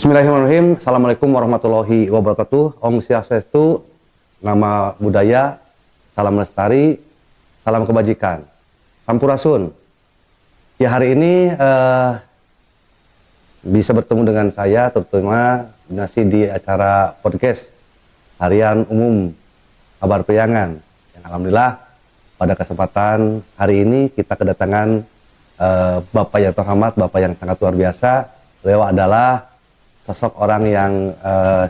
Bismillahirrahmanirrahim. Assalamualaikum warahmatullahi wabarakatuh. Om Swastiastu, nama budaya, salam lestari, salam kebajikan. Sampurasun. Ya, hari ini bisa bertemu dengan saya, terutama di acara podcast harian umum kabar Priangan. Alhamdulillah pada kesempatan hari ini kita kedatangan Bapak yang terhormat, Bapak yang sangat luar biasa. Beliau adalah sosok orang yang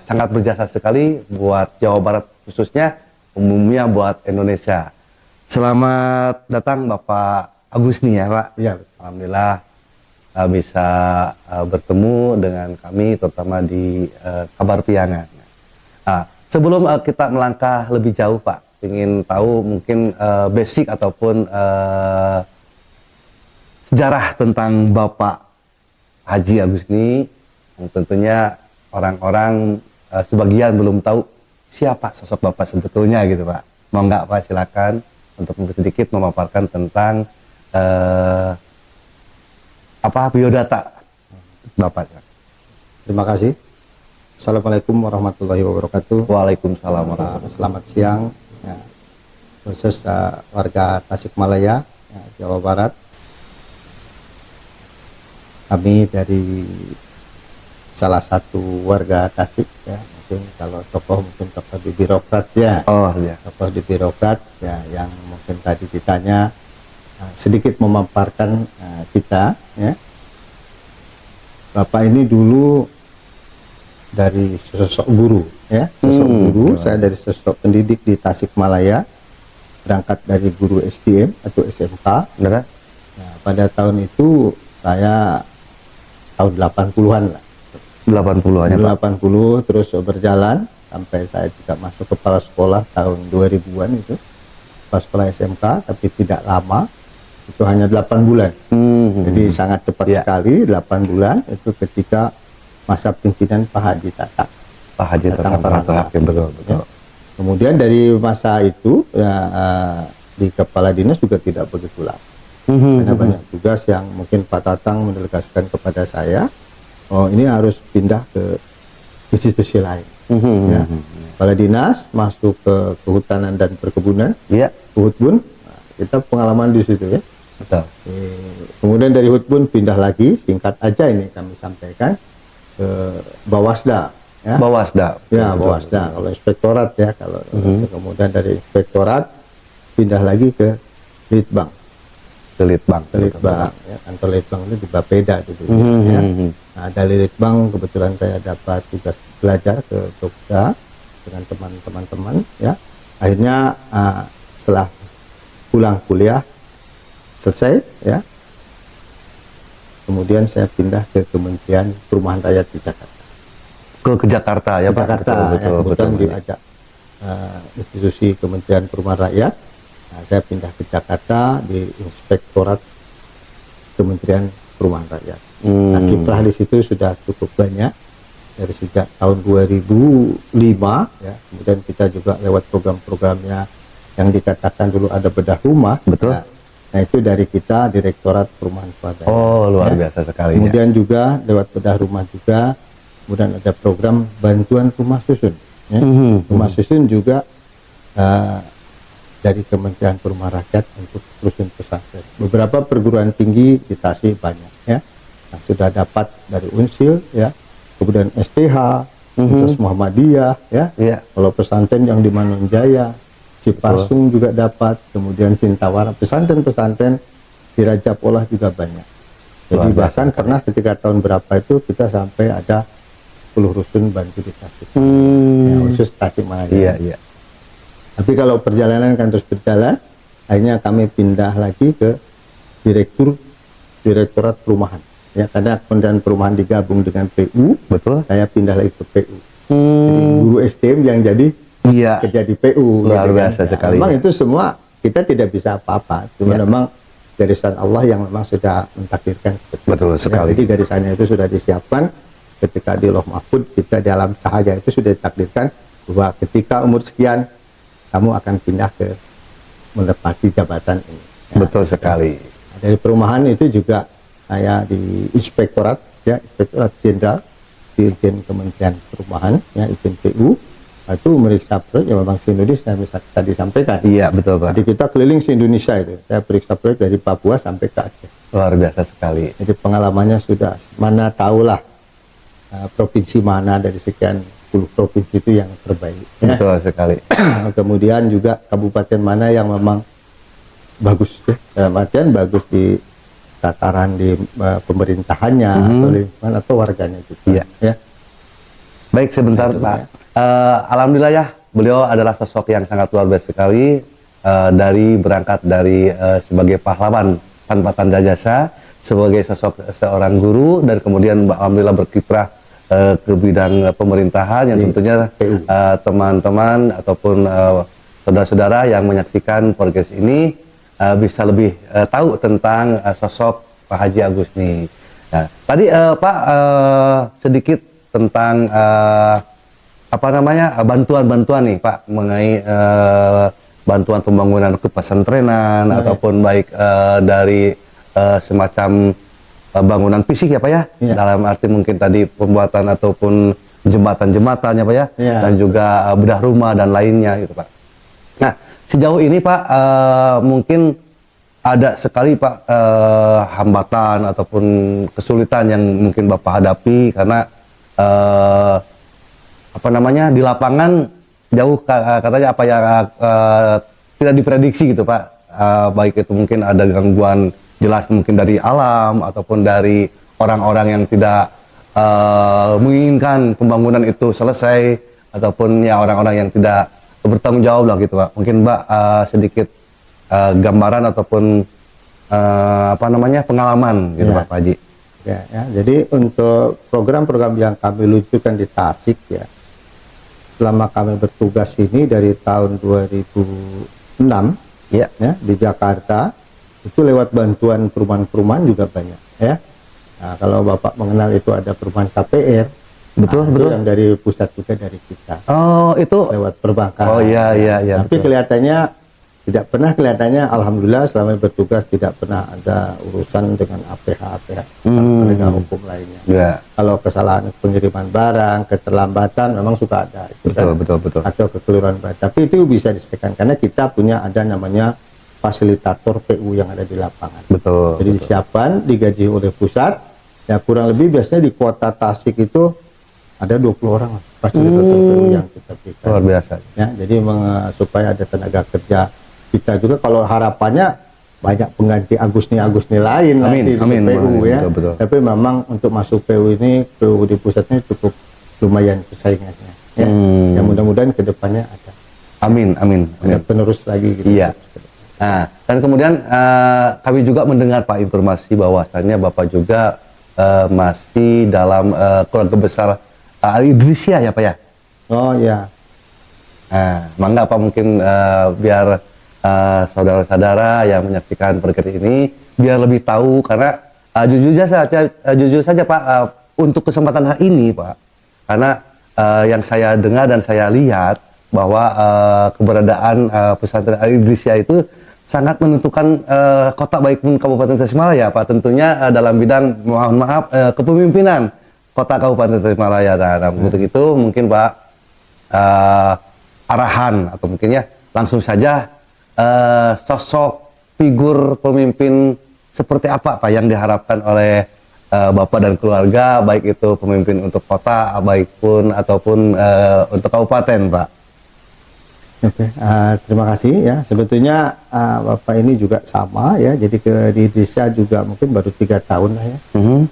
sangat berjasa sekali buat Jawa Barat khususnya, umumnya buat Indonesia. Selamat datang Bapak Agusni ya Pak. Ya. Alhamdulillah bisa bertemu dengan kami terutama di kabar Priangan. Nah, sebelum kita melangkah lebih jauh Pak, ingin tahu mungkin basic ataupun sejarah tentang Bapak Haji Agusni. Yang tentunya orang-orang sebagian belum tahu siapa sosok Bapak sebetulnya gitu Pak. Mau nggak Pak, silakan untuk sedikit memaparkan tentang biodata Bapak. Terima kasih. Assalamualaikum warahmatullahi wabarakatuh. Waalaikumsalam warahmatullahi wabarakatuh. Selamat siang ya, khusus warga Tasikmalaya ya, Jawa Barat. Kami dari salah satu warga Tasik ya, mungkin kalau tokoh mungkin tokoh di birokrat ya. Oh iya. Tokoh di birokrat ya, yang mungkin tadi ditanya sedikit memaparkan kita ya. Bapak ini dulu dari sosok guru ya, sosok guru. Saya dari sosok pendidik di Tasikmalaya, berangkat dari guru SDM atau SMK. Benar? Nah, pada tahun itu saya tahun 80-an lah. 80-an ya Pak. 80 terus berjalan sampai saya juga masuk kepala sekolah tahun 2000-an itu. Kepala sekolah SMK, tapi tidak lama. Itu hanya 8 bulan. Jadi sangat cepat sekali, 8 bulan itu ketika masa pimpinan Pak Haji Tatang. Pak Haji Tatang Hakim, betul. Ya. Kemudian dari masa itu ya, di kepala dinas juga tidak begitu lama. Karena banyak tugas yang mungkin Pak Tatang mendelegasikan kepada saya. Oh, ini harus pindah ke institusi lain. Ya. Kepala dinas masuk ke kehutanan dan perkebunan, Hutbun. Nah, kita pengalaman di situ ya. Betul. Kemudian dari Hutbun pindah lagi, singkat aja ini kami sampaikan, ke Bawasda. Ya. Bawasda. Ya, Bawasda. Kalau inspektorat ya, kalau kemudian dari inspektorat pindah lagi ke Litbang. Litbang Ya, kantor Litbang itu di Bapeda dulu ya. Nah, dari Litbang kebetulan saya dapat tugas belajar ke Jogja dengan teman-teman ya. Akhirnya setelah pulang kuliah selesai ya, kemudian saya pindah ke Kementerian Perumahan Rakyat di Jakarta. Ke Jakarta ya Pak. Betul, diajak institusi Kementerian Perumahan Rakyat. Nah, saya pindah ke Jakarta di Inspektorat Kementerian Perumahan Rakyat. Nah, kiprah di situ sudah cukup banyak dari sejak tahun 2005 ya. Kemudian kita juga lewat program-programnya yang dikatakan dulu ada bedah rumah. Betul. Nah, itu dari kita Direktorat Perumahan Swadaya. Oh, luar biasa sekali. Kemudian juga lewat bedah rumah juga. Kemudian ada program bantuan rumah susun. Ya. Rumah susun juga dari Kementerian Perumahan Rakyat untuk rusun pesantren. Beberapa perguruan tinggi di Tasik banyak ya, yang sudah dapat dari Unsil ya, kemudian STH, Universitas Muhammadiyah ya. Kalau pesantren yang di Manonjaya, Cipasung juga dapat, kemudian Cintawara, pesantren-pesantren di Raja Polah juga banyak. Jadi bahkan pernah ketika tahun berapa itu kita sampai ada 10 rusun bantu di Tasik. Ya, khusus Tasikmalaya. Iya. Tapi kalau perjalanan kan terus berjalan, akhirnya kami pindah lagi ke Direktorat Perumahan. Ya, karena Kementerian Perumahan digabung dengan PU, betul. Saya pindah lagi ke PU. Jadi guru STM yang jadi kerja di PU. Luar gitu biasa kan. sekali. Memang itu semua kita tidak bisa apa-apa. Cuma memang garisan Allah yang memang sudah mentakdirkan seperti betul itu. sekali. Ya, jadi garisannya itu sudah disiapkan ketika di Lauh Mahfud, kita di alam cahaya itu sudah ditakdirkan bahwa ketika umur sekian kamu akan pindah ke menepati jabatan ini. Ya, betul sekali. Dari perumahan itu juga saya di inspektorat ya, Inspektorat Jenderal Dirjen Kementerian Perumahan, ya Izin PU, itu meriksa proyek yang memang se-Indonesia yang bisa tadi sampaikan. Iya, betul Pak. Jadi kita keliling se-Indonesia itu. Saya periksa proyek dari Papua sampai ke Aceh. Luar biasa sekali. Jadi pengalamannya sudah mana tahulah provinsi mana dari sekian puluh provinsi itu yang terbaik. Ya. Betul sekali. Kemudian juga kabupaten mana yang memang bagus, ya. Dalam artian bagus di tataran di pemerintahannya atau lingkungan atau warganya juga. Iya. Ya. Baik, sebentar Pak. Alhamdulillah ya, beliau adalah sosok yang sangat luar biasa sekali, dari berangkat dari sebagai pahlawan tanpa tanda jasa, sebagai sosok seorang guru, dan kemudian alhamdulillah berkiprah ke bidang pemerintahan yang tentunya teman-teman ataupun saudara-saudara yang menyaksikan podcast ini bisa lebih tahu tentang sosok Pak Haji Agus nih. Nah, tadi Pak sedikit tentang apa namanya bantuan-bantuan nih Pak mengenai bantuan pembangunan kepesantrenan ataupun baik dari semacam bangunan fisik ya Pak ya, dalam arti mungkin tadi pembuatan ataupun jembatan-jembatannya Pak ya, dan juga bedah rumah dan lainnya gitu Pak. Nah, sejauh ini Pak mungkin ada sekali Pak hambatan ataupun kesulitan yang mungkin Bapak hadapi karena apa namanya di lapangan jauh katanya apa ya tidak diprediksi gitu Pak, baik itu mungkin ada gangguan jelas mungkin dari alam ataupun dari orang-orang yang tidak menginginkan pembangunan itu selesai ataupun ya orang-orang yang tidak bertanggung jawab lah gitu Pak. Mungkin Mbak sedikit gambaran ataupun apa namanya pengalaman gitu Pak Haji. Ya, jadi untuk program-program yang kami luncurkan di Tasik ya, selama kami bertugas ini dari tahun 2006 ya di Jakarta, itu lewat bantuan perumahan-perumahan juga banyak ya. Nah, kalau Bapak mengenal itu ada perumahan KPR, betul. yang dari pusat juga dari kita. Oh, itu lewat perbankan. Oh iya. Tapi betul. kelihatannya alhamdulillah selama bertugas tidak pernah ada urusan dengan APH penegak hukum lainnya. Yeah. Kalau kesalahan pengiriman barang, keterlambatan memang suka ada. Betul. Atau kekeliruan barang. Tapi itu bisa diselesaikan karena kita punya ada namanya fasilitator PU yang ada di lapangan. Betul. Jadi disiapkan, digaji oleh pusat. Ya kurang lebih biasanya di kota Tasik itu ada 20 orang fasilitator PU yang kita berikan. Luar biasa. Ya, jadi supaya ada tenaga kerja kita juga, kalau harapannya banyak pengganti Agusni lain nanti di PU ya. Betul. Tapi memang untuk masuk PU ini, PU di pusatnya cukup lumayan persaingannya. Ya. Yang mudah-mudahan kedepannya ada. Amin. Ada penerus lagi. Gitu. Iya. Nah, dan kemudian kami juga mendengar Pak informasi bahwasannya Bapak juga masih dalam keluarga besar Al-Idrisiyah ya Pak ya? Oh ya. Nah, mangga Pak mungkin biar saudara-saudara yang menyaksikan podcast ini biar lebih tahu, karena jujur saja Pak, untuk kesempatan hari ini Pak, karena yang saya dengar dan saya lihat bahwa keberadaan pesantren Al-Idrisiyah itu sangat menentukan kota baik pun Kabupaten Tasikmalaya Pak, tentunya dalam bidang mohon maaf kepemimpinan kota Kabupaten Tasikmalaya. Nah, untuk itu mungkin Pak arahan atau mungkin ya langsung saja sosok figur pemimpin seperti apa Pak yang diharapkan oleh Bapak dan keluarga, baik itu pemimpin untuk kota baik pun ataupun untuk kabupaten Pak. Oke, terima kasih ya. Sebetulnya Bapak ini juga sama ya. Jadi di Indonesia juga mungkin baru 3 tahun lah ya.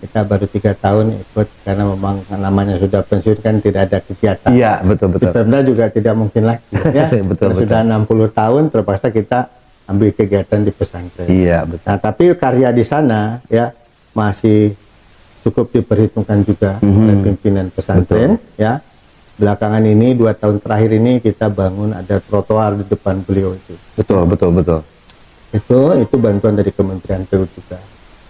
Kita baru 3 tahun ikut karena memang namanya sudah pensiun kan tidak ada kegiatan. Iya, betul. Di Pemda juga tidak mungkin lagi ya. betul. Sudah 60 tahun terpaksa kita ambil kegiatan di pesantren. Iya, betul. Nah, tapi karya di sana ya masih cukup diperhitungkan juga oleh pimpinan pesantren ya. Belakangan ini 2 tahun terakhir ini kita bangun ada trotoar di depan beliau itu. Betul. Itu bantuan dari Kementerian PU juga.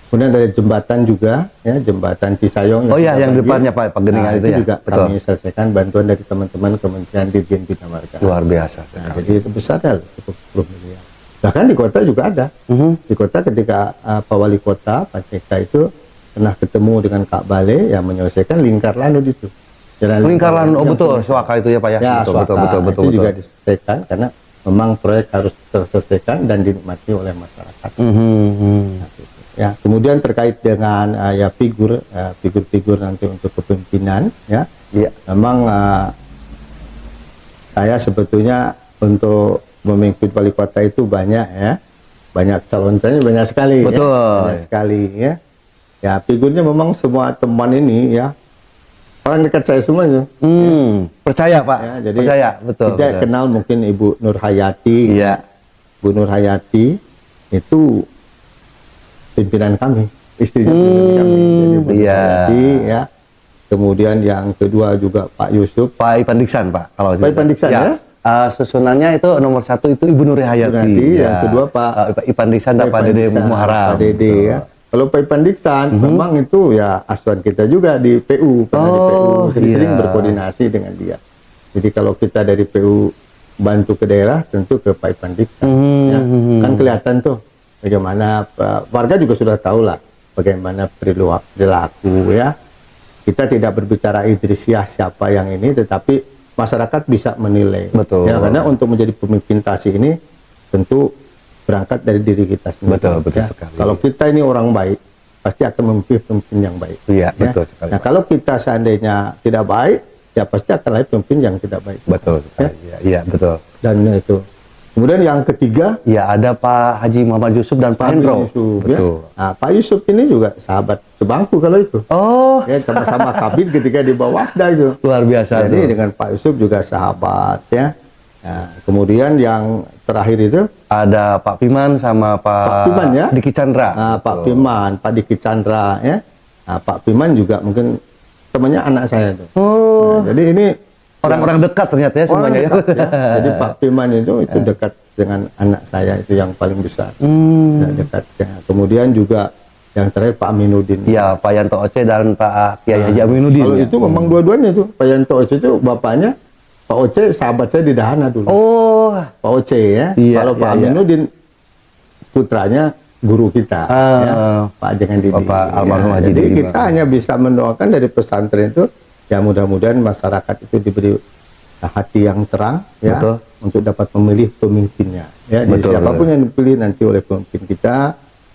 Kemudian dari jembatan juga ya, jembatan Cisayong. Oh iya, yang depannya Pak Geningan itu ya. Juga betul. Kami selesaikan bantuan dari teman-teman Kementerian Dirjen Bina Marga. Luar biasa. Nah, jadi besar ya, cukup 10 miliar. Bahkan di kota juga ada. Di kota ketika Pak Wali Kota, Pak CK itu pernah ketemu dengan Kak Bale yang menyelesaikan Lingkar Lanut itu. Lingkar Lanut, oh yang betul, punya- Swaka itu ya Pak ya. Ya, Betul, Swaka. betul, betul, Itu betul, juga betul. diselesaikan karena memang proyek harus terselesaikan dan dinikmati oleh masyarakat. Nah, gitu. Ya, kemudian terkait dengan ya figur-figur nanti untuk kepemimpinan ya. Iya. Memang saya sebetulnya untuk memimpin wali kota itu banyak ya. Banyak calon-calonnya banyak sekali Betul. ya. Banyak sekali ya. Ya, figurnya memang semua teman ini ya. Orang dekat saya semua itu. Percaya Pak. Ya, jadi percaya, betul. kita betul. kenal mungkin Ibu Nur Hayati. Iya. Bu Nur Hayati itu pimpinan kami, istrinya pimpinan kami. Jadi Bu Nur iya. Hayati ya. Kemudian yang kedua juga Pak Yusuf. Pak Ipan Diksan Pak. Kalau Pak Ipan Diksan ya? Susunannya itu nomor 1 itu Ibu Nur Hayati. Yang kedua Pak Ipan Diksan dan Pak Dede Muharam. Pak Dede ya. Kalau Pak Ipan Diksan memang itu ya asuhan kita juga di PU, pernah di PU sering iya. berkoordinasi dengan dia. Jadi kalau kita dari PU bantu ke daerah tentu ke Pak Ipan Diksan. Ya. Kan kelihatan tuh bagaimana warga juga sudah tahu lah bagaimana perilaku ya. Kita tidak berbicara Idrisiah siapa yang ini, tetapi masyarakat bisa menilai. Betul. Ya, karena untuk menjadi pemimpin TASI ini tentu berangkat dari diri kita sendiri. Betul ya. sekali. Kalau kita ini orang baik, pasti akan memimpin pemimpin yang baik. Iya, betul sekali, Nah, Pak. kalau kita seandainya tidak baik, ya pasti akan lahir pemimpin yang tidak baik. Betul sekali. Iya, betul. Dan itu. Kemudian yang ketiga, Ya, ada Pak Haji Muhammad Yusuf dan Pak Habib Hendro. Yusuf, ya. Betul. Nah, Pak Yusuf ini juga sahabat sebangku kalau itu. Oh, Ya, sama-sama kabin ketika di Bawasda itu. luar biasa Jadi tuh. dengan Pak Yusuf juga sahabat ya. Nah, kemudian yang terakhir itu Ada Pak Piman sama Pak Piman ya. Diki Chandra. Pak Piman, Pak Diki Chandra ya. Nah, Pak Piman juga mungkin temannya anak saya tuh. Oh, Nah, jadi ini orang-orang dekat ternyata ya orang semuanya ya. dekat, ya. Jadi Pak Piman itu dekat dengan anak saya itu yang paling besar. Ya, dekat. Ya. Kemudian juga yang terakhir Pak Aminuddin. Iya, Pak Yanto Oce dan Pak Kiai Haji Aminuddin. Kalau ya. itu memang dua-duanya itu. Pak Yanto Oce itu bapaknya Pak Oce sahabat saya di Dahana dulu. Oh, Pak Oce ya. Iya, Kalau Pak iya, iya. Aminuddin putranya guru kita ya. Pak Jangan Didi. Bapak almarhum Haji Jadi Didi. kita hanya bisa mendoakan dari pesantren itu ya mudah-mudahan masyarakat itu diberi hati yang terang ya Betul. untuk dapat memilih pemimpinnya ya. Jadi Betul, siapapun betul. yang dipilih nanti oleh pemimpin kita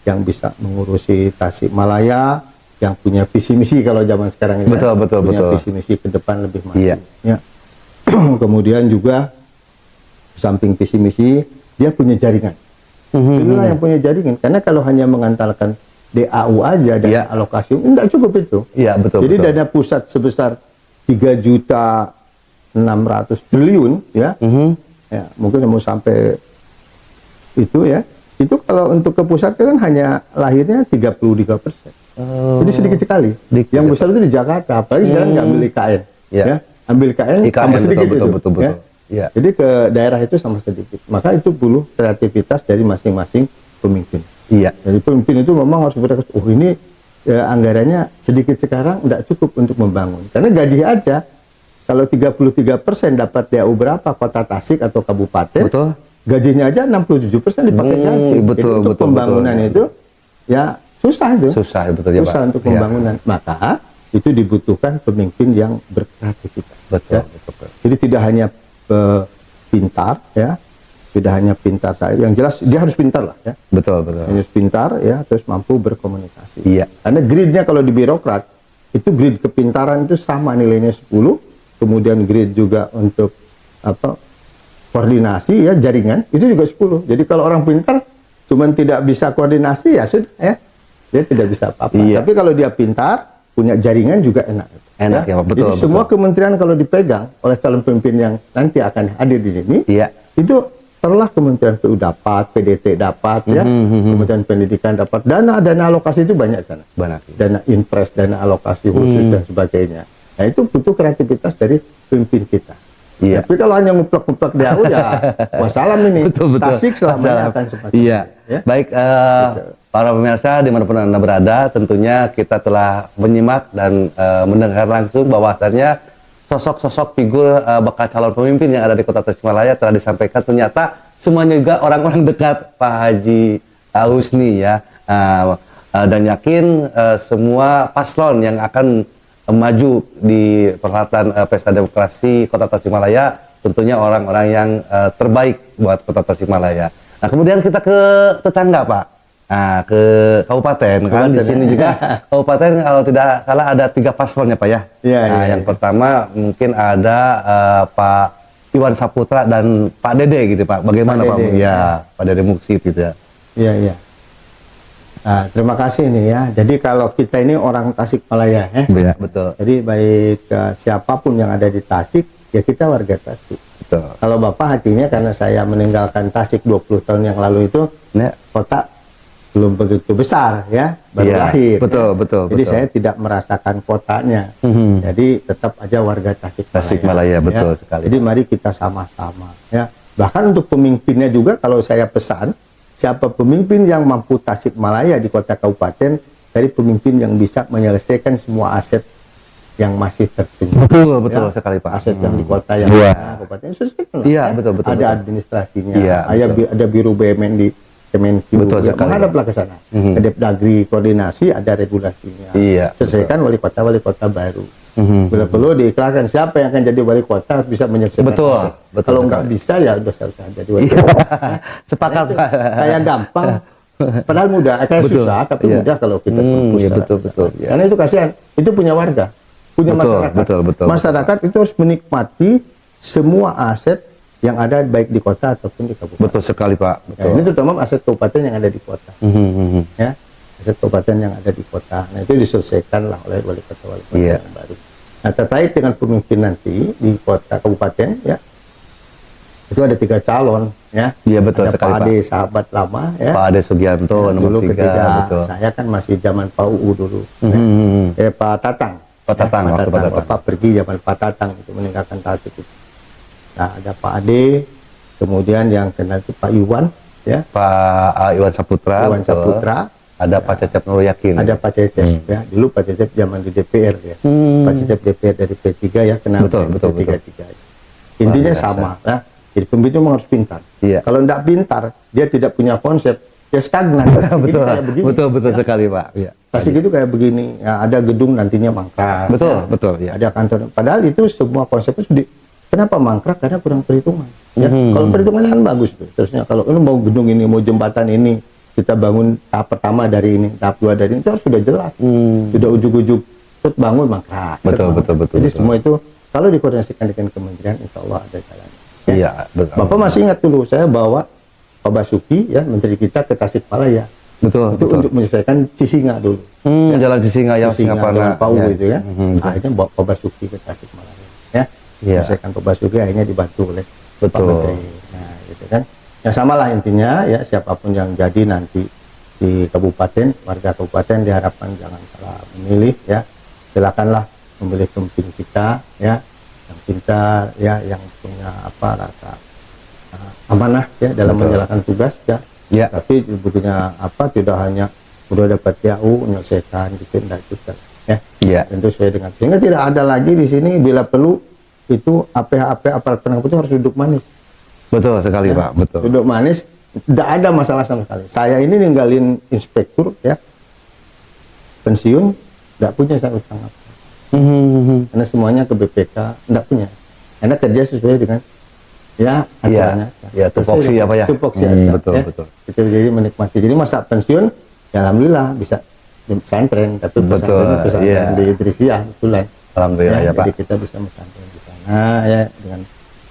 yang bisa mengurusi Tasikmalaya, yang punya visi misi kalau zaman sekarang ini Betul, betul, punya betul. visi misi ke depan lebih maju Iya. ya. Kemudian juga di samping visi misi dia punya jaringan. Inilah yang punya jaringan, karena kalau hanya mengandalkan DAU aja dan Iya. alokasi enggak cukup itu. Iya, betul, Jadi betul. dana pusat sebesar 3.600 triliun ya. Ya, mungkin mau sampai itu ya. Itu kalau untuk ke pusat kan hanya lahirnya 33%. Jadi sedikit sekali. Dikit. Yang besar itu di Jakarta, apalagi sekarang nggak ambil IKN. Iya. Ya. Ambil IKN, IKN, tambah sedikit betul, itu. betul, betul, ya. betul. Iya. Jadi ke daerah itu sama sedikit. Maka itu perlu kreativitas dari masing-masing pemimpin. Iya. Jadi pemimpin itu memang harus berkata, oh ini anggarannya sedikit sekarang tidak cukup untuk membangun. Karena gaji aja, kalau 33% dapat DAU berapa kota Tasik atau kabupaten, Betul. gajinya aja 67% dipakai gaji. betul, Jadi untuk betul, pembangunan betul. itu ya susah itu. Susah, betul ya, Susah Pak. untuk Iya. pembangunan. Maka itu dibutuhkan pemimpin yang berkreativitas. Betul, ya. betul. Jadi tidak hanya pintar ya, tidak hanya pintar saja. Yang jelas dia harus pintar lah ya. Betul, betul. Harus pintar ya, terus mampu berkomunikasi. Iya. Karena gridnya kalau di birokrat itu grid kepintaran itu sama nilainya 10, kemudian grid juga untuk koordinasi ya jaringan itu juga 10. Jadi kalau orang pintar cuman tidak bisa koordinasi ya sudah ya, dia tidak bisa apa-apa. Iya. Tapi kalau dia pintar punya jaringan juga enak. Enak ya, Pak. Betul, Jadi semua kementerian kalau dipegang oleh calon pemimpin yang nanti akan hadir di sini, Iya. itu telah Kementerian PU dapat, PDT dapat, ya, Kementerian Pendidikan dapat, dana alokasi itu banyak di sana, Banyak. dana impres, dana alokasi khusus dan sebagainya. Nah itu butuh kreativitas dari pemimpin kita. Iya. Tapi kalau hanya nguplak-nguplak DAU ya wassalam ini. Betul, betul. Tasik selamanya akan semacam Iya. itu, ya. Baik, para pemirsa dimanapun Anda berada, tentunya kita telah menyimak dan mendengar langsung bahwasannya sosok-sosok figur bakal calon pemimpin yang ada di Kota Tasikmalaya telah disampaikan. Ternyata semuanya juga orang-orang dekat Pak Haji Husni ya. dan yakin semua paslon yang akan maju di perhelatan Pesta Demokrasi Kota Tasikmalaya tentunya orang-orang yang terbaik buat Kota Tasikmalaya. Nah, kemudian kita ke tetangga, Pak. Nah, ke kabupaten. Karena di sini juga kabupaten kalau tidak salah ada 3 paslonnya, Pak ya. Iya, Nah, iya, yang pertama mungkin ada Pak Iwan Saputra dan Pak Dede gitu, Pak. Bagaimana, Pak Pak? Dede. Ya, Pak Dede Muksid gitu ya. Iya, iya. Nah, terima kasih nih ya. Jadi kalau kita ini orang Tasikmalaya ya. Ya, betul. Jadi baik siapapun yang ada di Tasik, ya kita warga Tasik. Betul. Kalau Bapak hatinya karena saya meninggalkan Tasik 20 tahun yang lalu itu, Ya. kota belum begitu besar ya, baru Iya, lahir. betul, ya. betul, Jadi betul. saya tidak merasakan kotanya. Mhm. Jadi tetap aja warga Tasikmalaya. Tasikmalaya, betul sekali. Jadi mari kita sama-sama ya. Bahkan untuk pemimpinnya juga kalau saya pesan, siapa pemimpin yang mampu Tasikmalaya di kota kabupaten, dari pemimpin yang bisa menyelesaikan semua aset yang masih tertinggal. Betul, betul sekali, Pak. Aset yang di kota yang Iya. kabupaten selesaikan. Iya, betul, betul, Ada betul. administrasinya, Iya, ada biro BUMN di Kemenq. Betul Ya, sekali, menghadaplah ke sana. Ke Depdagri koordinasi, ada regulasinya. Iya, Selesaikan wali kota baru. Mhm. Bila perlu diiklankan siapa yang akan jadi wali kota harus bisa menyelesaikan Betul, aset. betul Kalau sekali. nggak bisa ya udah usah jadi wali Iya. kota. Sepakat, Itu Pak. kayak gampang, padahal mudah, kayak Betul. susah tapi Iya. mudah kalau kita Hmm, tempuh iya, secara betul, perlahan. betul, iya. Karena itu kasihan, itu punya warga, punya Betul, masyarakat. betul, betul, Masyarakat itu harus menikmati semua aset yang ada baik di kota ataupun di kabupaten. Betul sekali, Pak. Ya, Betul. ini terutama aset kabupaten yang ada di kota. Mhm, mhm. Ya, aset kabupaten yang ada di kota. Nah itu diselesaikan lah oleh wali kota Iya. yang baru. Nah terkait dengan pemimpin nanti di kota kabupaten ya, itu ada 3 calon ya. Iya, betul ada sekali, Pak Pak. Ade sahabat lama ya. Pak Ade Sugianto Ya, nomor dulu 3, ketika betul. saya kan masih zaman Pak UU dulu. Ya. Mhm. Pak Tatang. Pak Tatang, Ya, waktu Pak Tatang. Bapak pergi zaman Pak Tatang itu meninggalkan Tasik itu. Nah ada Pak Ade, kemudian yang kenal itu Pak Iwan ya. Pak Iwan Saputra, Iwan betul. Saputra. Ada Pak Cecep Nur Yakin. Ada Pak Cecep ya. Dulu Pak Cecep zaman di DPR ya. Pak Cecep DPR dari P3 ya, kenal Betul, dari betul, P3. Intinya Luar biasa. sama ya. Jadi pemimpin memang harus pintar. Iya. Kalau tidak pintar, dia tidak punya konsep, ya stagnan. Tasik betul, ini kayak begini. betul Ya. sekali, Pak. Iya. Tasik itu kayak begini. Ya, ada gedung nantinya mangkrak. Betul, ya. betul, ya. Ada kantor. Padahal itu semua konsepnya sudah. Kenapa mangkrak? Karena kurang perhitungan. Ya. Mhm. Kalau perhitungannya kan bagus tuh. Seharusnya kalau ini mau gedung ini, mau jembatan ini, kita bangun tahap pertama dari ini, tahap 2 dari ini, itu harus sudah jelas. Sudah ujuk-ujuk terus bangun mangkrak. Betul, betul, betul, Jadi betul. semua itu kalau dikoordinasikan dengan kementerian, insya Allah ada jalan. Iya, betul. Bapak masih ingat dulu saya bawa Pak Basuki ya menteri kita ke Tasikmalaya. Betul, Itu betul. untuk menyelesaikan Cisinga dulu. Jalan Cisinga yang Cisinga, Singaparna. Jalan Pau Ya. itu ya. Mhm, betul. Akhirnya bawa Pak Basuki ke Tasikmalaya. Ya. Iya. Menyelesaikan Pak Basuki akhirnya dibantu oleh Pak Betul. Menteri. Nah, gitu kan. Ya samalah intinya ya siapapun yang jadi nanti di kabupaten, warga kabupaten diharapkan jangan salah memilih ya. Silakanlah memilih pemimpin kita ya yang pintar ya, yang punya rasa amanah ya dalam Betul. menjalankan tugas ya. Ya. Tapi butuhnya tidak hanya udah dapat PAU menyelesaikan gitu enggak juga ya. Iya. Tentu sesuai dengan sehingga tidak ada lagi di sini bila perlu itu APH aparat penegak hukum itu harus duduk manis. Betul sekali, Pak. Betul. Duduk manis, tidak ada masalah sama sekali. Saya ini ninggalin inspektur ya, pensiun, tidak punya saya utang apa. Mhm. Karena semuanya ke BPK, tidak punya. Karena kerja sesuai dengan ya aturannya. ya, tupoksi Sesuai apa ya? Tupoksi aja. Betul, ya. betul. Itu jadi menikmati. Jadi masa pensiun, ya alhamdulillah bisa di pesantren, tapi Betul, pesantren iya. di Idrisiyah betulan. Alhamdulillah ya, Pak. Jadi kita bisa pesantren di sana ya dengan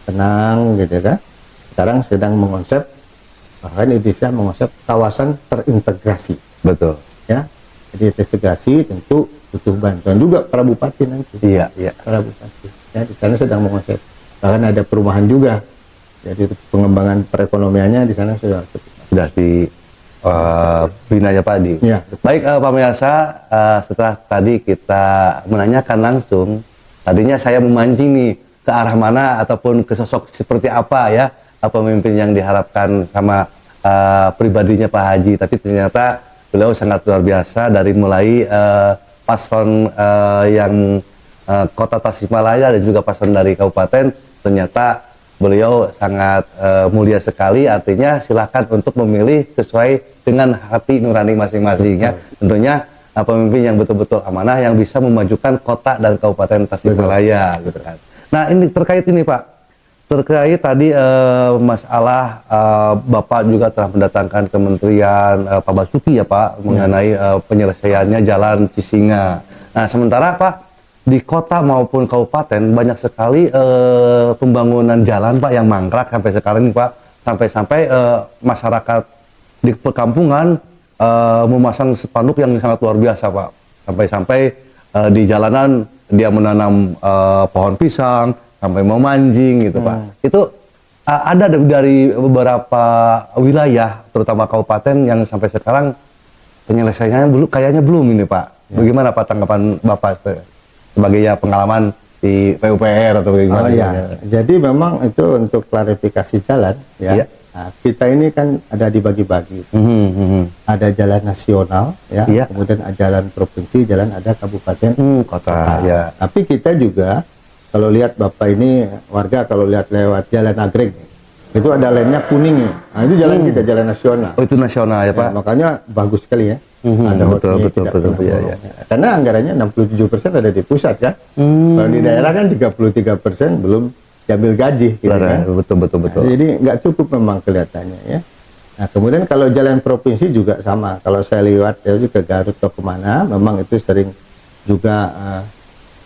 tenang gitu kan. Sekarang sedang mengonsep, bahkan Idrisiyah mengonsep kawasan terintegrasi Betul. ya. Jadi terintegrasi tentu butuh bantuan juga para bupati nanti. Iya, iya. Para bupati ya di sana sedang mengonsep. Bahkan ada perumahan juga. Jadi pengembangan perekonomiannya di sana sudah Sudah di bina ya, Pak Adi. Iya, betul. Baik, Pak Pemirsa, setelah tadi kita menanyakan langsung, tadinya saya memancing nih ke arah mana ataupun ke sosok seperti apa ya pemimpin yang diharapkan sama pribadinya Pak Haji, tapi ternyata beliau sangat luar biasa dari mulai paslon yang Kota Tasikmalaya dan juga paslon dari kabupaten ternyata beliau sangat mulia sekali. Artinya silakan untuk memilih sesuai dengan hati nurani masing-masing ya. Tentunya pemimpin yang betul-betul amanah yang bisa memajukan kota dan kabupaten Tasikmalaya gitu kan. Nah, ini terkait ini Pak, terkait tadi masalah Bapak juga telah mendatangkan Kementerian Pak Basuki ya Pak mengenai penyelesaiannya Jalan Cisinga. Nah, sementara Pak di kota maupun kabupaten banyak sekali pembangunan jalan Pak yang mangkrak sampai sekarang ini Pak, sampai-sampai masyarakat di perkampungan memasang spanduk yang sangat luar biasa Pak, sampai-sampai di jalanan dia menanam pohon pisang sampai memancing gitu Pak. Itu ada dari beberapa wilayah terutama kabupaten yang sampai sekarang penyelesaiannya kayaknya belum ini Pak. Bagaimana Pak tanggapan Bapak sebagai pengalaman di PUPR atau bagaimana? Jadi memang itu untuk klarifikasi jalan ya. Nah, kita ini kan ada dibagi-bagi. Ada jalan nasional ya, kemudian ada jalan provinsi, jalan ada kabupaten, kota. Ya. Tapi kita juga kalau lihat Bapak ini warga kalau lihat lewat jalan Nagreg itu ada lainnya kuning. Nah, itu jalan kita jalan nasional. Oh, itu nasional ya Pak. Makanya bagus sekali ya. Ada betul ya. Karena anggarannya 67% ada di pusat kan. Kalau di daerah kan 33% belum diambil gaji gitu kan. Betul. Nah, jadi nggak cukup memang kelihatannya ya. Nah, kemudian kalau jalan provinsi juga sama. Kalau saya lihat ya ke Garut atau kemana, memang itu sering juga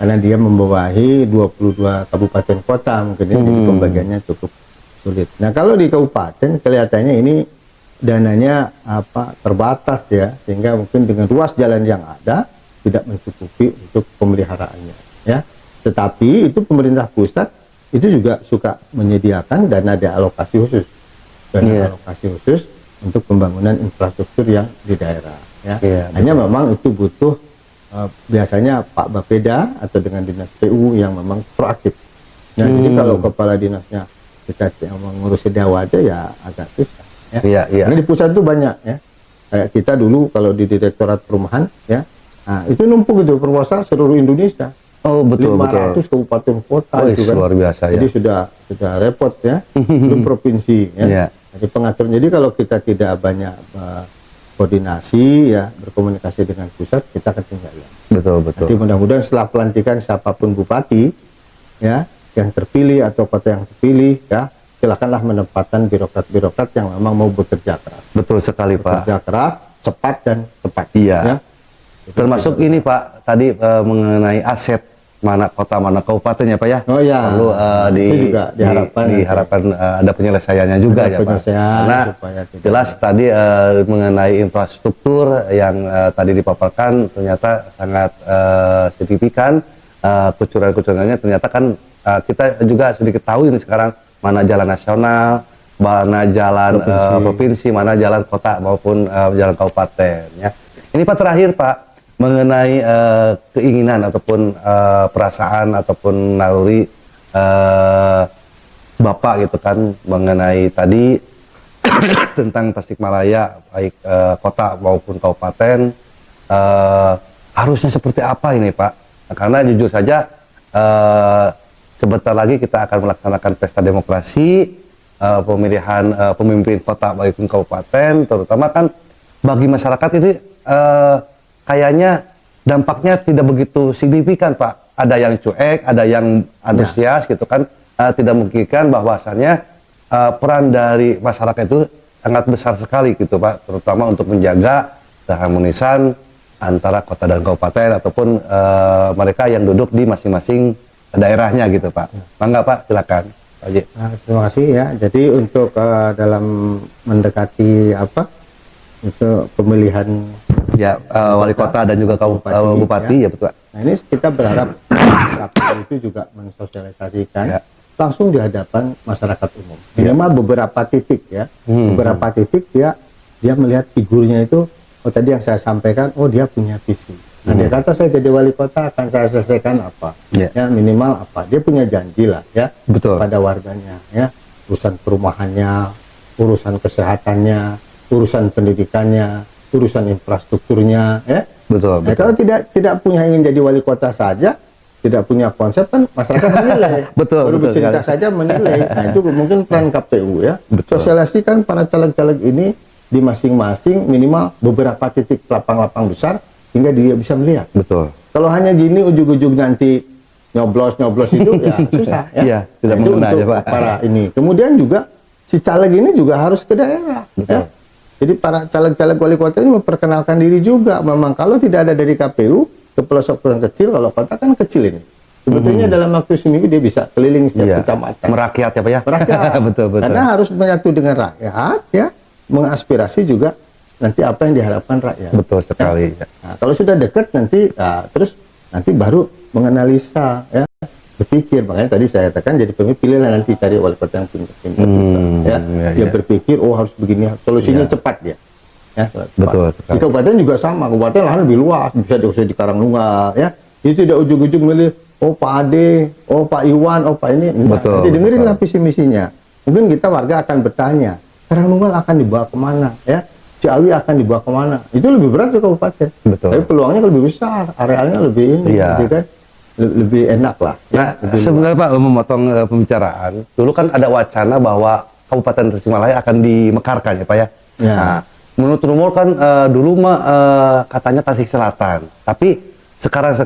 karena dia membawahi 22 kabupaten kota mungkin ya, jadi pembagiannya cukup sulit. Nah, kalau di kabupaten kelihatannya ini dananya terbatas ya, sehingga mungkin dengan ruas jalan yang ada tidak mencukupi untuk pemeliharaannya ya. Tetapi itu pemerintah pusat itu juga suka menyediakan dana alokasi khusus, alokasi khusus untuk pembangunan infrastruktur yang di daerah ya. Hanya memang itu butuh biasanya Pak Bapeda atau dengan dinas PU yang memang proaktif. Nah, jadi kalau kepala dinasnya kita mengurusi Dewa aja ya agak susah. Karena di pusat itu banyak ya. Kayak kita dulu kalau di Direktorat Perumahan ya, nah, itu numpuk itu perluasan seluruh Indonesia. Oh betul 500 kabupaten kota itu kan. Luar biasa ya. Jadi sudah repot ya. Belum provinsi ya. Jadi pengatur. Jadi kalau kita tidak banyak koordinasi ya, berkomunikasi dengan pusat, kita ketinggalan. Betul. Nanti mudah-mudahan setelah pelantikan siapapun bupati ya yang terpilih atau kota yang terpilih ya, silakanlah menempatkan birokrat-birokrat yang memang mau bekerja keras. Betul sekali Pak. Bekerja keras, cepat dan tepat. Iya. Ya. Termasuk ini Pak tadi mengenai aset mana kota mana kabupaten ya Pak ya. Oh ya. Perlu diharapkan ada penyelesaiannya juga ada ya Pak. Karena jelas tadi mengenai infrastruktur yang tadi dipaparkan ternyata sangat signifikan. Kecurangan-kecurangannya ternyata kan kita juga sedikit tahu ini sekarang mana jalan nasional, mana jalan provinsi, mana jalan kota maupun jalan kabupaten ya. Ini Pak terakhir Pak mengenai keinginan ataupun perasaan ataupun naluri Bapak gitu kan mengenai tadi tentang Tasikmalaya baik kota maupun kabupaten harusnya seperti apa ini Pak? Karena jujur saja sebentar lagi kita akan melaksanakan pesta demokrasi, pemilihan pemimpin kota maupun kabupaten, terutama kan bagi masyarakat ini kayaknya dampaknya tidak begitu signifikan Pak. Ada yang cuek, ada yang antusias gitu kan, tidak memungkinkan bahwasannya peran dari masyarakat itu sangat besar sekali gitu Pak, terutama untuk menjaga keharmonisan antara kota dan kabupaten ataupun mereka yang duduk di masing-masing daerahnya gitu Pak. Mangga Pak, silakan. Terima kasih ya. Jadi untuk dalam mendekati itu pemilihan wali kota dan juga bupati ya betul. Nah ini kita berharap KPU itu juga mensosialisasikan langsung di hadapan masyarakat umum. Minimal beberapa titik ya, beberapa titik ya dia melihat figurnya itu. Oh tadi yang saya sampaikan, oh dia punya visi. Nah, dia kata saya jadi wali kota akan saya selesaikan apa? Ya minimal apa? Dia punya janji lah ya pada warganya ya. Urusan perumahannya, urusan kesehatannya, urusan pendidikannya, urusan infrastrukturnya ya. Betul. Nah, kalau tidak punya ingin jadi wali kota saja, tidak punya konsep kan masyarakat menilai. Betul, Baru betul bercerita sekali. saja menilai. Nah itu mungkin peran KPU ya. Betul. Sosialisasikan para caleg-caleg ini di masing-masing minimal beberapa titik lapang-lapang besar hingga dia bisa melihat. Betul. Kalau hanya gini ujug-ujug nanti nyoblos itu ya susah ya. Iya, tidak Nah, itu mengena untuk ya, Pak. para ini. Kemudian juga si caleg ini juga harus ke daerah. Betul. Ya. Jadi para caleg-caleg wali kota ini memperkenalkan diri juga. Memang kalau tidak ada dari KPU ke pelosok-pelosok kecil, kalau kota kan kecil ini. Sebetulnya dalam waktu seminggu dia bisa keliling setiap Iya. kecamatan. Merakyat ya Pak ya? Merakyat. Betul, betul. Karena harus menyatu dengan rakyat ya, mengaspirasi juga nanti apa yang diharapkan rakyat. Betul sekali. Ya. Nah, kalau sudah dekat nanti terus nanti baru menganalisa ya, berpikir. Makanya tadi saya katakan jadi pemimpin, pilihlah nanti cari wali kota yang pintar-pintar juga ya. Dia berpikir harus begini, solusinya cepat dia. Ya, cepat. Betul sekali. Di kabupaten juga sama, kabupaten lahan lebih luas, bisa di Karangnunggal ya. Itu tidak ujug-ujug milih Pak Ade, Pak Iwan, Pak ini. Enggak. Betul, Nanti dengerin lah betul. visi misinya. Mungkin kita warga akan bertanya, Karangnunggal akan dibawa kemana ya? Ciawi akan dibawa kemana? Itu lebih berat ke kabupaten. Betul. Tapi peluangnya lebih besar, arealnya lebih ini, Iya. gitu kan? Lebih enak lah. Nah, sebenarnya Pak, memotong pembicaraan, dulu kan ada wacana bahwa Kabupaten Tasikmalaya akan dimekarkan ya Pak ya. Ya. Nah, menurut rumor kan dulu katanya Tasik Selatan, tapi sekarang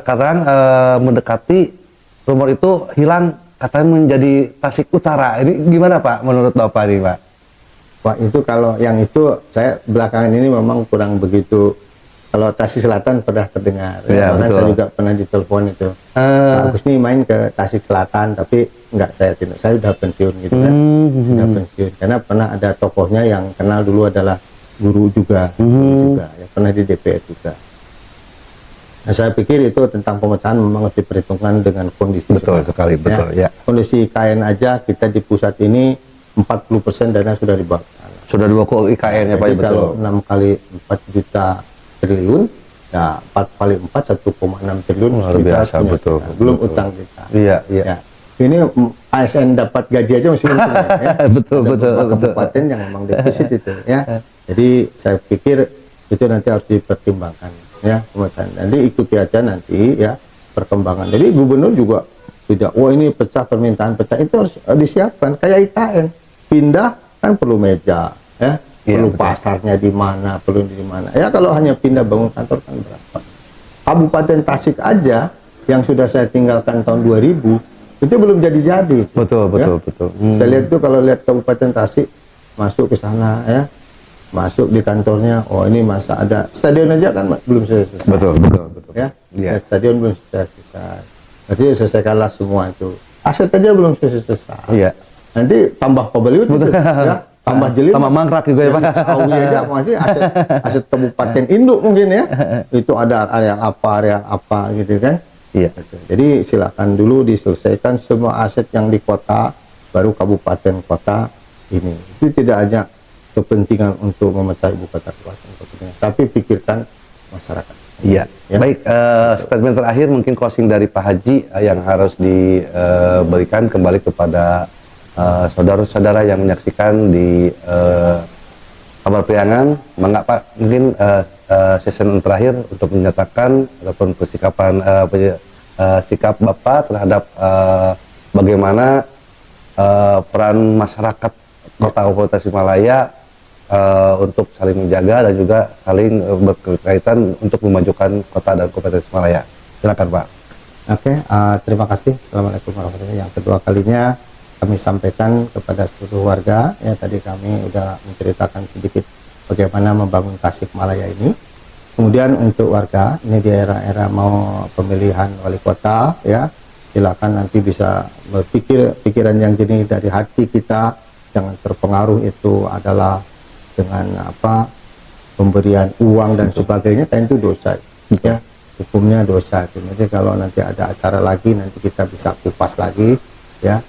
mendekati rumor itu hilang, katanya menjadi Tasik Utara. Ini gimana Pak menurut Bapak nih Pak? Wah itu kalau yang itu saya belakangan ini memang kurang begitu. Kalau Tasik Selatan pernah terdengar, Ya, bahkan betul. saya juga pernah ditelepon itu. Pak Agus nih main ke Tasik Selatan, tapi enggak, saya udah pensiun gitu kan, sudah pensiun. Karena pernah ada tokohnya yang kenal dulu adalah guru juga, ya pernah di DPR juga. Nah saya pikir itu tentang pemecahan memang harus diperhitungkan dengan kondisi Betul sekarang, sekali, betul, ya. Kondisi IKN aja kita di pusat ini 40% dana sudah dibawa ke sana. Sudah dua ke IKN ya Pak ya, Jadi betul. kalau 6 kali 4 juta triliun, ya 4 kali 4 1,6 triliun Luar kita biasa, punya betul, sekarang. Belum betul. utang kita. Iya, iya. Ya. Ini ASN dapat gaji aja masih untung ya. Betul, Ada betul, beberapa betul. kabupaten yang memang defisit itu ya. Jadi saya pikir itu nanti harus dipertimbangkan ya pemecahan. Nanti ikuti aja nanti ya perkembangan. Jadi gubernur juga tidak, wah ini pecah permintaan pecah, itu harus disiapkan kayak IKN. Pindah kan perlu meja ya, Iya, perlu betul. pasarnya di mana, perlu di mana. Ya kalau hanya pindah bangun kantor kan berapa. Kabupaten Tasik aja yang sudah saya tinggalkan tahun 2000 itu belum jadi-jadi. Betul, betul, Ya. betul. Saya lihat tuh kalau lihat Kabupaten Tasik masuk ke sana ya, masuk di kantornya, oh ini masa ada stadion aja kan belum selesai. Betul, betul, betul. Ya, Iya. ya, stadion belum selesai. Berarti selesaikanlah semua itu. Aset aja belum selesai. Iya. Nanti tambah Pabaliut itu, ya, tambah Jelim, Tambah mangkrak juga ya Pak. Ciawi aja masih aset kabupaten induk mungkin ya. Itu ada area apa gitu kan. Iya. Gitu. Jadi silakan dulu diselesaikan semua aset yang di kota, baru kabupaten kota ini. Itu tidak hanya kepentingan untuk memecah ibu kota kabupaten, tapi pikirkan masyarakat. Iya. Ya. Baik, statement terakhir mungkin closing dari Pak Haji yang harus diberikan kembali kepada saudara-saudara yang menyaksikan di Kabar Priangan. Mangga Pak, mungkin season terakhir untuk menyatakan ataupun persikapan sikap Bapak terhadap bagaimana peran masyarakat Kota Kabupaten Tasikmalaya untuk saling menjaga dan juga saling berkaitan untuk memajukan kota dan Kabupaten Tasikmalaya. Silakan Pak. Oke, terima kasih. Assalamualaikum warahmatullahi wabarakatuh. Yang kedua kalinya kami sampaikan kepada seluruh warga, ya tadi kami sudah menceritakan sedikit bagaimana membangun Tasikmalaya ini. Kemudian untuk warga, ini di era-era mau pemilihan wali kota, ya silakan nanti bisa berpikir pikiran yang jernih dari hati kita, jangan terpengaruh itu adalah dengan apa pemberian uang dan sebagainya, kan itu dosa, ya hukumnya dosa. Jadi kalau nanti ada acara lagi, nanti kita bisa kupas lagi, ya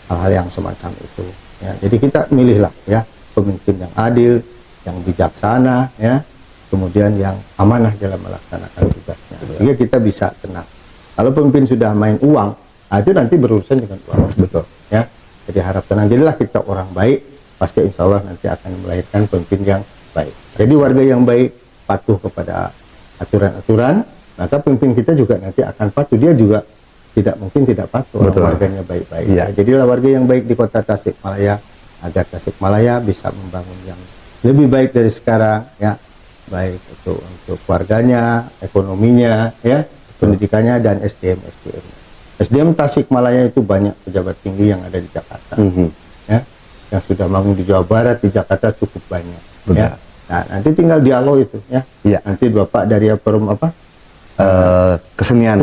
hal-hal yang semacam itu. Ya, jadi kita milihlah ya pemimpin yang adil, yang bijaksana, ya kemudian yang amanah dalam melaksanakan tugasnya, sehingga kita bisa tenang. Kalau pemimpin sudah main uang, itu nanti berurusan dengan uang, betul. Ya, jadi harap tenang. Jadilah kita orang baik, pasti insya Allah nanti akan melahirkan pemimpin yang baik. Jadi warga yang baik patuh kepada aturan-aturan, maka pemimpin kita juga nanti akan patuh. Dia juga tidak mungkin tidak patuh, Betul. warganya baik-baik. Iya. Ya, jadilah warga yang baik di kota Tasikmalaya agar Tasikmalaya bisa membangun yang lebih baik dari sekarang, ya, baik itu untuk warganya, ekonominya, ya, pendidikannya dan SDM. SDM Tasikmalaya itu banyak pejabat tinggi yang ada di Jakarta, ya, yang sudah bangun di Jawa Barat, di Jakarta cukup banyak. Betul. Ya. Nah, nanti tinggal dialog itu, ya. Iya. Nanti Bapak dari forum apa? Kesenian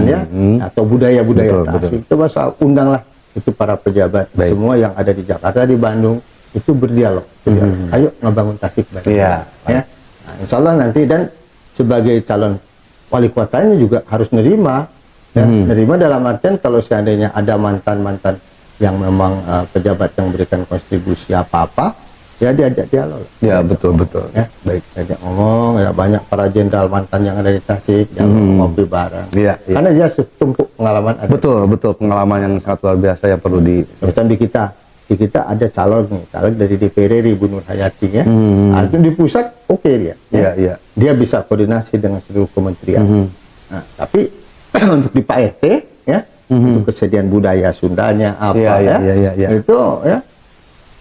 Ya, atau budaya-budaya Betul, Tasik. Coba undanglah itu para pejabat Baik. semua yang ada di Jakarta, di Bandung, itu berdialog. Ayo ngebangun Tasik bareng. Iya. Ya. Nah, insya Allah nanti, dan sebagai calon wali kotanya juga harus nerima, ya. Nerima dalam artian kalau seandainya ada mantan-mantan yang memang pejabat yang memberikan kontribusi apa-apa, ya diajak dialog. Ya, betul. Ya, Baik. diajak ngomong, ya banyak para jenderal mantan yang ada di Tasik, yang ngopi bareng. Iya, iya. Karena dia setumpuk pengalaman ada. Betul, pengalaman yang sangat luar biasa yang perlu di Macam di kita ada caleg dari DPR RI, Bu Nur Hayati, ya. Nah, itu di pusat oke dia. Iya, iya. Dia bisa koordinasi dengan seluruh kementerian. Nah, tapi untuk di Pak RT, ya, untuk kesediaan budaya Sundanya apa, Iya, ya, iya. itu, ya,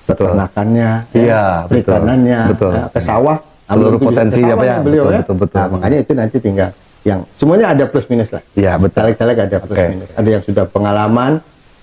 peternakannya, Iya, betul. perikanannya, Betul. ya, ke sawah, Seluruh ambil potensi ke sawah apa ya, beliau, betul. Nah, makanya itu nanti tinggal yang semuanya ada plus minus lah. Iya, betul. Caleg-caleg ada plus Oke. minus. Ada yang sudah pengalaman,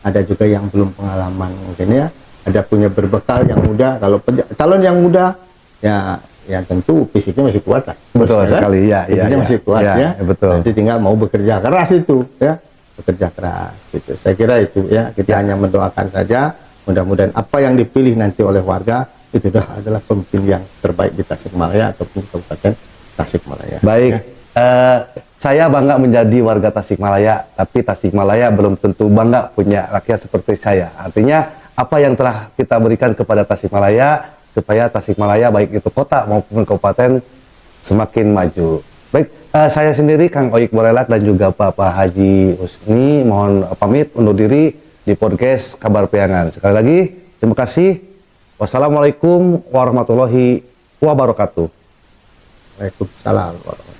ada juga yang belum pengalaman mungkin, ya. Ada punya berbekal yang muda. Kalau calon yang muda, ya tentu fisiknya masih kuat lah. Betul Terus, ya, sekali, iya, fisiknya iya, masih kuat, iya, ya. betul. Nanti tinggal mau bekerja keras itu, ya. Bekerja keras gitu. Saya kira itu, ya. Kita hanya mendoakan saja. Mudah-mudahan apa yang dipilih nanti oleh warga itu adalah pemimpin yang terbaik di Tasikmalaya ataupun Kabupaten Tasikmalaya. Baik, saya bangga menjadi warga Tasikmalaya, tapi Tasikmalaya belum tentu bangga punya rakyat seperti saya. Artinya apa yang telah kita berikan kepada Tasikmalaya supaya Tasikmalaya baik itu kota maupun kabupaten semakin maju. Baik, saya sendiri Kang Oik Borelak dan juga Bapak Haji Husni mohon pamit undur diri di podcast Kabar Priangan. Sekali lagi terima kasih. Wassalamualaikum warahmatullahi wabarakatuh. Waalaikumsalam warahmatullahi wabarakatuh.